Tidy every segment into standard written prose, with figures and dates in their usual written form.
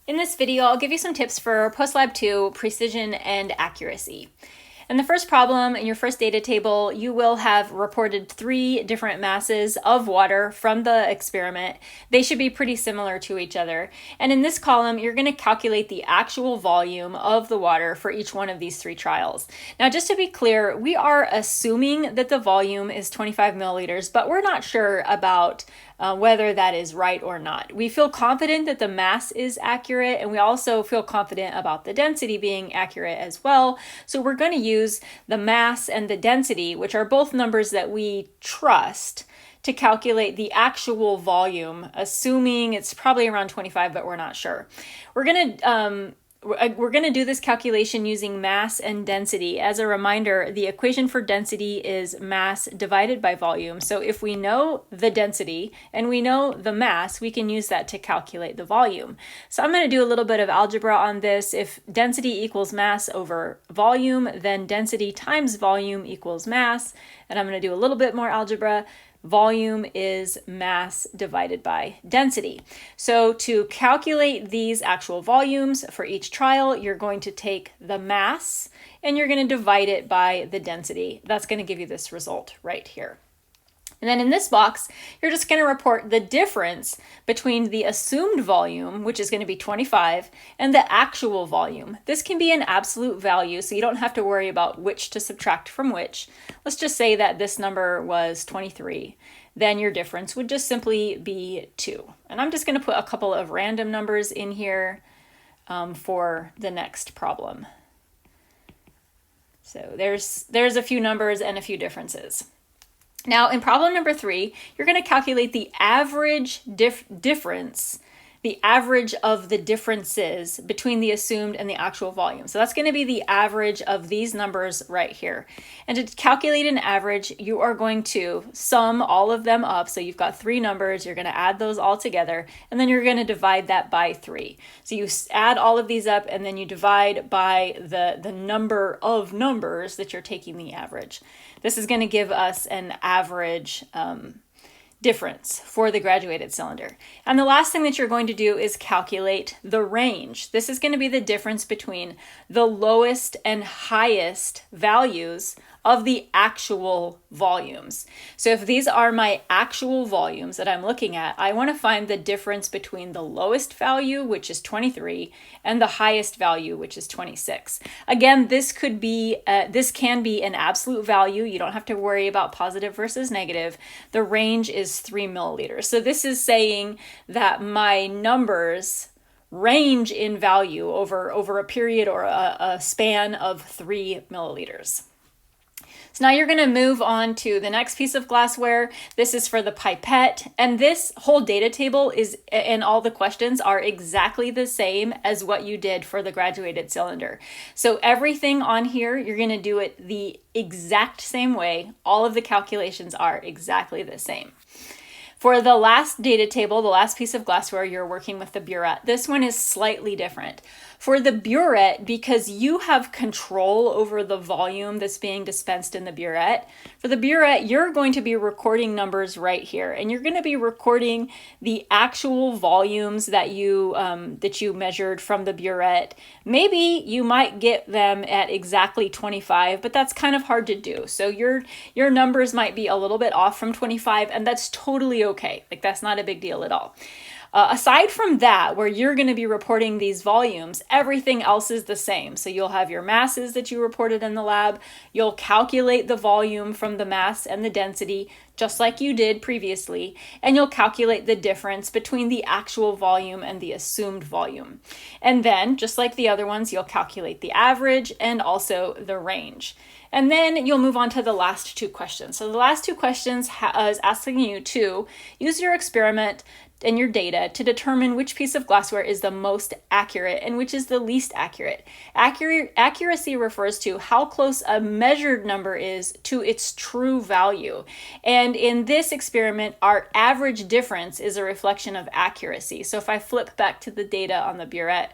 In this video, I'll give you some tips for post-lab 2 precision and accuracy. In the first problem, in your first data table, you will have reported 3 different masses of water from the experiment. They should be pretty similar to each other. And in this column, you're going to calculate the actual volume of the water for each one of these 3 trials. Now, just to be clear, we are assuming that the volume is 25 milliliters, but we're not sure about whether that is right or not. We feel confident that the mass is accurate, and we also feel confident about the density being accurate as well. So we're going to use the mass and the density, which are both numbers that we trust, to calculate the actual volume, assuming it's probably around 25, but we're not sure. We're going to do this calculation using mass and density. As a reminder, the equation for density is mass divided by volume. So if we know the density and we know the mass, we can use that to calculate the volume. So I'm going to do a little bit of algebra on this. If density equals mass over volume, then density times volume equals mass. And I'm going to do a little bit more algebra. Volume is mass divided by density. So to calculate these actual volumes for each trial, you're going to take the mass and you're going to divide it by the density. That's going to give you this result right here. And then in this box, you're just going to report the difference between the assumed volume, which is going to be 25, and the actual volume. This can be an absolute value, so you don't have to worry about which to subtract from which. Let's just say that this number was 23. Then your difference would just simply be 2. And I'm just going to put a couple of random numbers in here for the next problem. So there's a few numbers and a few differences. Now, in problem number 3, you're going to calculate the average difference, the average of the differences between the assumed and the actual volume. So that's going to be the average of these numbers right here. And to calculate an average, you are going to sum all of them up. So you've got 3 numbers, you're going to add those all together, and then you're going to divide that by 3. So you add all of these up, and then you divide by the number of numbers that you're taking the average. This is going to give us an average difference for the graduated cylinder. And the last thing that you're going to do is calculate the range. This is going to be the difference between the lowest and highest values of the actual volumes. So if these are my actual volumes that I'm looking at, I want to find the difference between the lowest value, which is 23, and the highest value, which is 26. Again, this can be an absolute value. You don't have to worry about positive versus negative. The range is 3 milliliters. So this is saying that my numbers range in value over a period or a span of 3 milliliters. So now you're going to move on to the next piece of glassware. This is for the pipette, and this whole data table and all the questions are exactly the same as what you did for the graduated cylinder. So everything on here, you're going to do it the exact same way. All of the calculations are exactly the same. For the last data table, the last piece of glassware, you're working with the Buret. This one is slightly different. For the Buret, because you have control over the volume that's being dispensed in the Buret, for the Buret, you're going to be recording numbers right here, and you're going to be recording the actual volumes that you measured from the Buret. Maybe you might get them at exactly 25, but that's kind of hard to do. So your numbers might be a little bit off from 25, and that's totally okay. Like, that's not a big deal at all. Aside from that, where you're going to be reporting these volumes, everything else is the same. So you'll have your masses that you reported in the lab. You'll calculate the volume from the mass and the density, just like you did previously. And you'll calculate the difference between the actual volume and the assumed volume. And then, just like the other ones, you'll calculate the average and also the range. And then you'll move on to the last 2 questions. So the last 2 questions is asking you to use your experiment and your data to determine which piece of glassware is the most accurate and which is the least accurate. Accuracy refers to how close a measured number is to its true value. And in this experiment, our average difference is a reflection of accuracy. So if I flip back to the data on the Buret,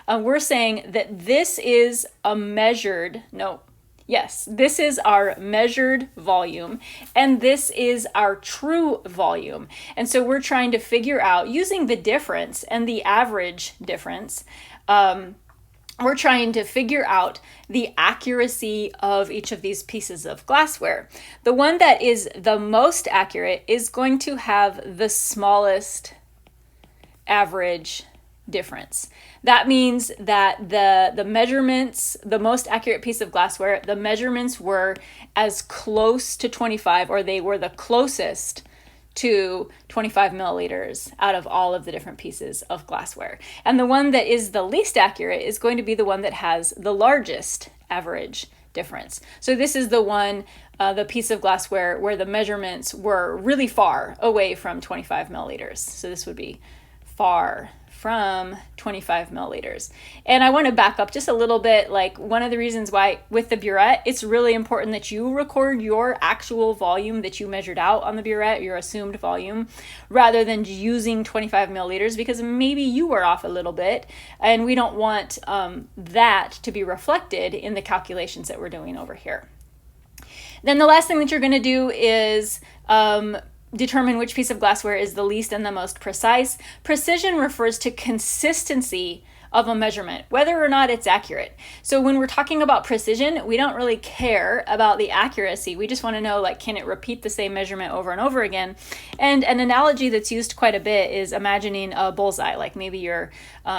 we're saying that this is a measured, Yes, this is our measured volume, and this is our true volume. And so we're trying to figure out, using the difference and the average difference, we're trying to figure out the accuracy of each of these pieces of glassware. The one that is the most accurate is going to have the smallest average difference. That means that the measurements, the most accurate piece of glassware, the measurements were as close to 25, or they were the closest to 25 milliliters out of all of the different pieces of glassware. And the one that is the least accurate is going to be the one that has the largest average difference. So this is the one, the piece of glassware where the measurements were really far away from 25 milliliters. So this would be far from 25 milliliters. And I want to back up just a little bit. Like, one of the reasons why with the Buret, it's really important that you record your actual volume that you measured out on the Buret, your assumed volume, rather than using 25 milliliters, because maybe you were off a little bit, and we don't want that to be reflected in the calculations that we're doing over here. Then the last thing that you're going to do is determine which piece of glassware is the least and the most precise. Precision refers to consistency of a measurement, whether or not it's accurate. So when we're talking about precision, we don't really care about the accuracy. We just want to know, like, can it repeat the same measurement over and over again? And an analogy that's used quite a bit is imagining a bullseye. Like, maybe you're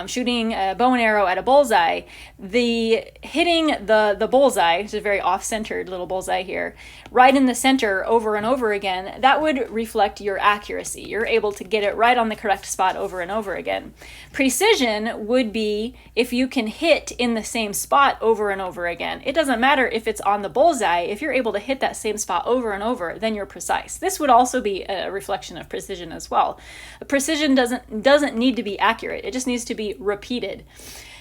shooting a bow and arrow at a bullseye. Hitting the bullseye, which is a very off-centered little bullseye here, right in the center over and over again, that would reflect your accuracy. You're able to get it right on the correct spot over and over again. Precision would be if you can hit in the same spot over and over again. It doesn't matter if it's on the bullseye. If you're able to hit that same spot over and over, then you're precise. This would also be a reflection of precision as well. Precision doesn't need to be accurate. It just needs to be repeated.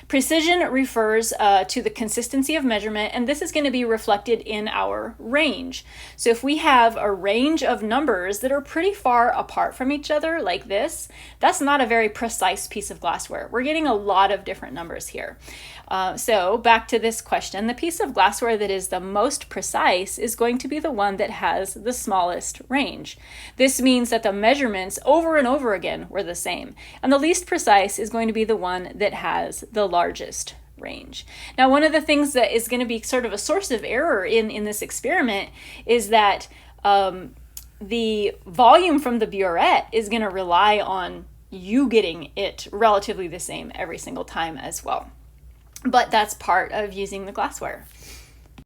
Precision refers to the consistency of measurement, and this is going to be reflected in our range. So if we have a range of numbers that are pretty far apart from each other, like this, that's not a very precise piece of glassware. We're getting a lot of different numbers here. So back to this question, the piece of glassware that is the most precise is going to be the one that has the smallest range. This means that the measurements over and over again were the same. And the least precise is going to be the one that has the largest range. Now, one of the things that is going to be sort of a source of error in this experiment is that the volume from the Buret is going to rely on you getting it relatively the same every single time as well. But that's part of using the glassware.